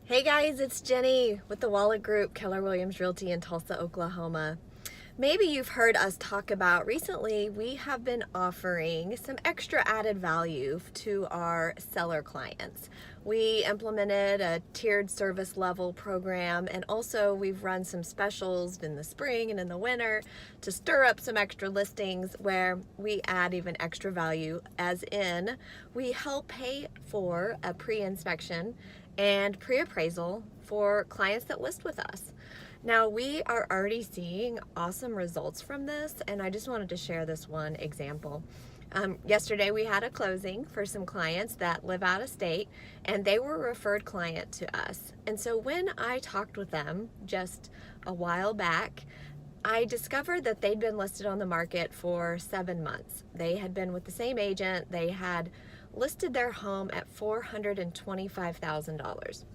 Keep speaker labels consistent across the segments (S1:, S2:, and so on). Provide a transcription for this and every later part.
S1: Hey guys, it's Jenny with the Wolek Group, Keller Realty in Tulsa, Oklahoma. Maybe you've heard us talk about recently, we have been offering some extra added value to our seller clients. We implemented a tiered service level program, and also we've run some specials in the spring and in the winter to stir up some extra listings where we add even extra value, as in we help pay for a pre-inspection and pre-appraisal for clients that list with us. Now, we are already seeing awesome results from this, and I just wanted to share this one example. Yesterday we had a closing for some clients that live out of state, and they were a referred client to us. And so when I talked with them just a while back, I discovered that they'd been listed on the market for 7 months. They had been with the same agent. They had listed their home at $425,000.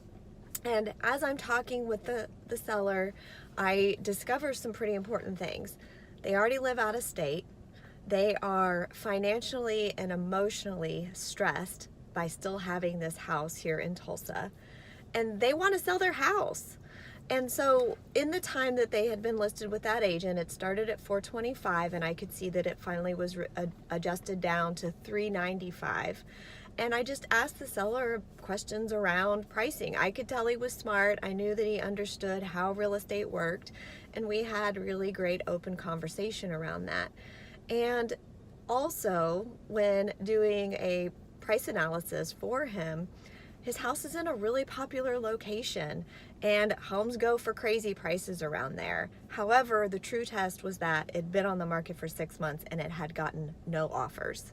S1: And as I'm talking with the seller, I discover some pretty important things. They already live out of state. They are financially and emotionally stressed by still having this house here in Tulsa. And they want to sell their house. And so in the time that they had been listed with that agent, it started at $425, and I could see that it finally was adjusted down to $395. And I just asked the seller questions around pricing. I could tell he was smart. I knew that he understood how real estate worked, and we had really great open conversation around that. And also, when doing a price analysis for him, his house is in a really popular location, and homes go for crazy prices around there. However, the true test was that it'd been on the market for 6 months and it had gotten no offers.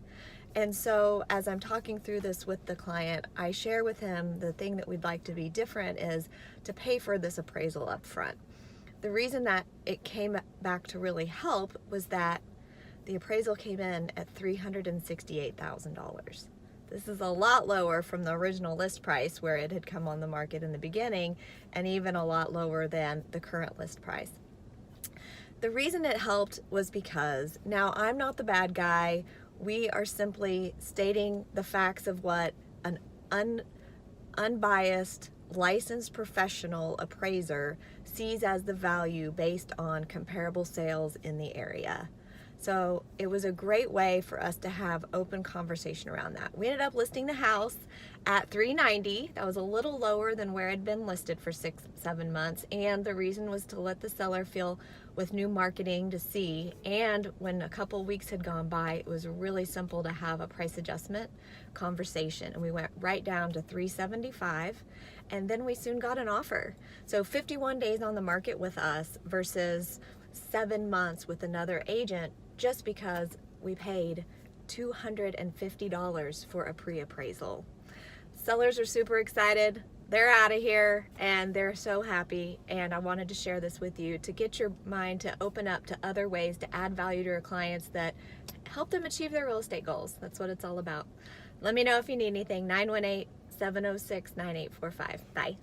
S1: And so as I'm talking through this with the client, I share with him the thing that we'd like to be different is to pay for this appraisal up front. The reason that it came back to really help was that the appraisal came in at $368,000. This is a lot lower from the original list price where it had come on the market in the beginning, and even a lot lower than the current list price. The reason it helped was because now I'm not the bad guy. We are simply stating the facts of what an unbiased, licensed professional appraiser sees as the value based on comparable sales in the area. So it was a great way for us to have open conversation around that. We ended up listing the house at $390. That was a little lower than where it had been listed for 6-7 months. And the reason was to let the seller feel with new marketing to see. And when a couple weeks had gone by, it was really simple to have a price adjustment conversation. And we went right down to $375. And then we soon got an offer. So 51 days on the market with us versus 7 months with another agent, just because we paid $250 for a pre-appraisal. Sellers are super excited. They're out of here and they're so happy, and I wanted to share this with you to get your mind to open up to other ways to add value to our clients that help them achieve their real estate goals. That's what it's all about. Let me know if you need anything. 918-706-9845. Bye.